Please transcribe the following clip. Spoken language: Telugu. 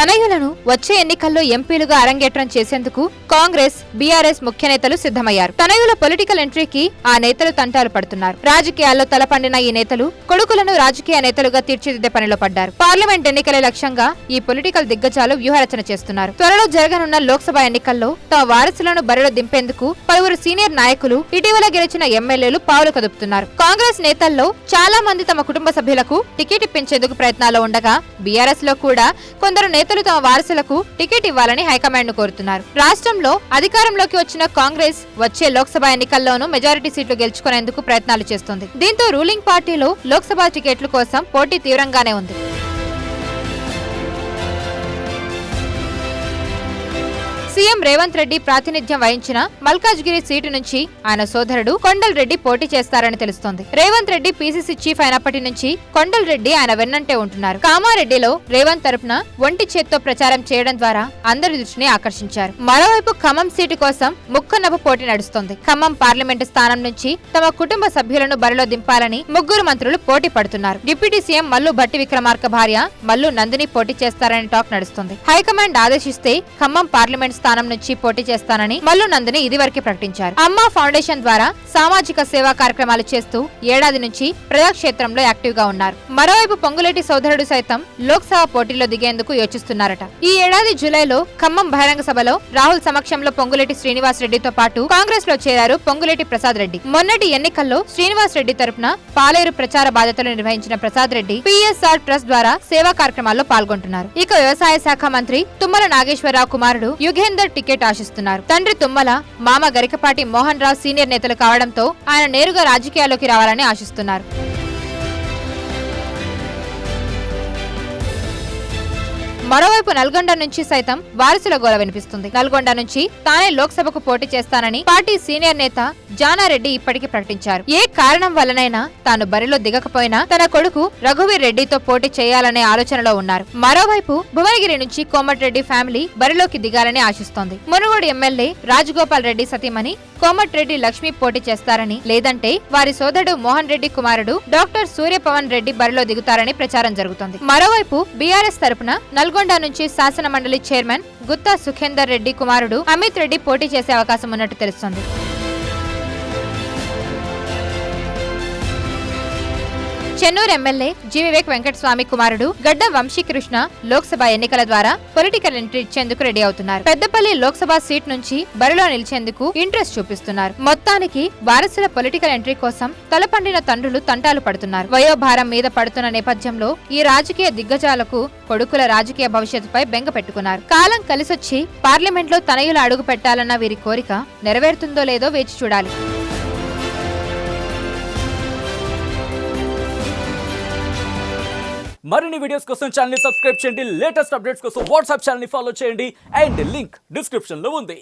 తనయులను వచ్చే ఎన్నికల్లో ఎంపీలుగా అరంగేట్రం చేసేందుకు కాంగ్రెస్, బీఆర్ఎస్ ముఖ్య నేతలు సిద్ధమయ్యారు. తనయుల పొలిటికల్ ఎంట్రీకి ఆ నేతలు తంటాలు పడుతున్నారు. రాజకీయాల్లో తలపండిన ఈ నేతలు కొడుకులను రాజకీయ నేతలుగా తీర్చిదిద్దే పనిలో పడ్డారు. పార్లమెంట్ ఎన్నికలే లక్ష్యంగా ఈ పొలిటికల్ దిగ్గజాలు వ్యూహరచన చేస్తున్నారు. త్వరలో జరగనున్న లోక్సభ ఎన్నికల్లో తమ వారసులను బరిలో దింపేందుకు పలువురు సీనియర్ నాయకులు, ఇటీవల గెలిచిన ఎమ్మెల్యేలు పావులు కదుపుతున్నారు. కాంగ్రెస్ నేతల్లో చాలా మంది తమ కుటుంబ సభ్యులకు టికెట్ ఇప్పించేందుకు ప్రయత్నాల్లో ఉండగా, బీఆర్ఎస్ లో కూడా కొందరు నేతలు తమ వారసులకు టికెట్ ఇవ్వాలని హైకమాండ్ ను కోరుతున్నారు. రాష్ట్రంలో అధికారంలోకి వచ్చిన కాంగ్రెస్ వచ్చే లోక్సభ ఎన్నికల్లోనూ మెజారిటీ సీట్లు గెలుచుకునేందుకు ప్రయత్నాలు చేస్తుంది. దీంతో రూలింగ్ పార్టీలో లోక్సభ టికెట్ల కోసం పోటీ తీవ్రంగానే ఉంది. సీఎం రేవంత్ రెడ్డి ప్రాతినిధ్యం వహించిన మల్కాజ్గిరి సీటు నుంచి ఆయన సోదరుడు కొండల్ రెడ్డి పోటీ చేస్తారని తెలుస్తోంది. రేవంత్ రెడ్డి పీసీసీ చీఫ్ అయినప్పటి నుంచి కొండల్ రెడ్డి ఆయన వెన్నంటే ఉంటున్నారు. కామారెడ్డిలో రేవంత్ తరపున ఒంటి చేత్తో ప్రచారం చేయడం ద్వారా అందరి దృష్టిని ఆకర్షించారు. మరోవైపు ఖమ్మం సీటు కోసం ముక్కనవ్వు పోటీ నడుస్తోంది. ఖమ్మం పార్లమెంటు స్థానం నుంచి తమ కుటుంబ సభ్యులను బరిలో దింపాలని ముగ్గురు మంత్రులు పోటీ పడుతున్నారు. డిప్యూటీ సీఎం మల్లు భట్టి విక్రమార్క భార్య మల్లు నందిని పోటీ చేస్తారని టాక్ నడుస్తుంది. హైకమాండ్ ఆదేశిస్తే ఖమ్మం పార్లమెంట్ స్థానం నుంచి పోటీ చేస్తానని మల్లు నందిని ఇదివరకే ప్రకటించారు. అమ్మా ఫౌండేషన్ ద్వారా సామాజిక సేవా కార్యక్రమాలు చేస్తూ ఏడాది నుంచి ప్రజాక్షేత్రంలో యాక్టివ్ గా ఉన్నారు. మరోవైపు పొంగులేటి సోదరుడు సైతం లోక్సభ పోటీలో దిగేందుకు యోచిస్తున్నారట. ఈ ఏడాది జూలైలో ఖమ్మం బహిరంగ సభలో రాహుల్ సమక్షంలో పొంగులేటి శ్రీనివాస్ రెడ్డితో పాటు కాంగ్రెస్ లో చేరారు పొంగులేటి ప్రసాద్ రెడ్డి. మొన్నటి ఎన్నికల్లో శ్రీనివాస్ రెడ్డి తరపున పాలేరు ప్రచార బాధ్యతలు నిర్వహించిన ప్రసాద్ రెడ్డి పిఎస్ఆర్ ట్రస్ట్ ద్వారా సేవా కార్యక్రమాల్లో పాల్గొంటున్నారు. ఇక వ్యవసాయ శాఖ మంత్రి తుమ్మల నాగేశ్వరరావు కుమారుడు యుగేందర్ టికెట్ ఆశిస్తున్నారు. తండ్రి తుమ్మల, మామ గరికపాటి మోహన్ రావు సీనియర్ నేతలు కావడంతో ఆయన నేరుగా రాజకీయాల్లోకి రావాలని ఆశిస్తున్నారు. మరోవైపు నల్గొండ నుంచి సైతం వారసుల గోల వినిపిస్తుంది. నల్గొండ నుంచి తానే లోక్సభకు పోటీ చేస్తానని పార్టీ సీనియర్ నేత జానారెడ్డి ఇప్పటికీ ప్రకటించారు. ఏ కారణం వల్లనైనా తాను బరిలో దిగకపోయినా తన కొడుకు రఘువీర్ రెడ్డితో పోటీ చేయాలనే ఆలోచనలో ఉన్నారు. మరోవైపు భువనగిరి నుంచి కోమటిరెడ్డి ఫ్యామిలీ బరిలోకి దిగాలని ఆశిస్తోంది. మునుగోడు ఎమ్మెల్యే రాజగోపాల్ రెడ్డి సతీమణి కోమటిరెడ్డి లక్ష్మి పోటీ చేస్తారని, లేదంటే వారి సోదరుడు మోహన్ రెడ్డి కుమారుడు డాక్టర్ సూర్యపవన్ రెడ్డి బరిలో దిగుతారని ప్రచారం జరుగుతోంది. మరోవైపు బీఆర్ఎస్ తరపున నల్గొండ నుంచి శాసన మండలి చైర్మన్ గుత్తా సుఖేందర్ రెడ్డి కుమారుడు అమిత్ రెడ్డి పోటీ చేసే అవకాశం ఉన్నట్టు తెలుస్తోంది. చెన్నూరు ఎమ్మెల్యే జి వివేక్ వెంకటస్వామి కుమారుడు గడ్డ వంశీకృష్ణ లోక్సభ ఎన్నికల ద్వారా పొలిటికల్ ఎంట్రీ ఇచ్చేందుకు రెడీ అవుతున్నారు. పెద్దపల్లి లోక్సభ సీట్ నుంచి బరిలో నిలిచేందుకు ఇంట్రెస్ట్ చూపిస్తున్నారు. మొత్తానికి వారసుల పొలిటికల్ ఎంట్రీ కోసం తలపండిన తండ్రులు తంటాలు పడుతున్నారు. వయోభారం మీద పడుతున్న నేపథ్యంలో ఈ రాజకీయ దిగ్గజాలకు కొడుకుల రాజకీయ భవిష్యత్తుపై బెంగ పెట్టుకున్నారు. కాలం కలిసొచ్చి పార్లమెంట్లో తనయులు అడుగు పెట్టాలన్న వీరి కోరిక నెరవేరుతుందో లేదో వేచి చూడాలి. మరిన్ని వీడియోస్ కోసం ఛానల్ ని సబ్స్క్రైబ్ చేయండి. లేటెస్ట్ అప్డేట్స్ కోసం వాట్సాప్ ఛానల్ ని ఫాలో చేయండి. అండ్ లింక్ డిస్క్రిప్షన్ లో ఉంది.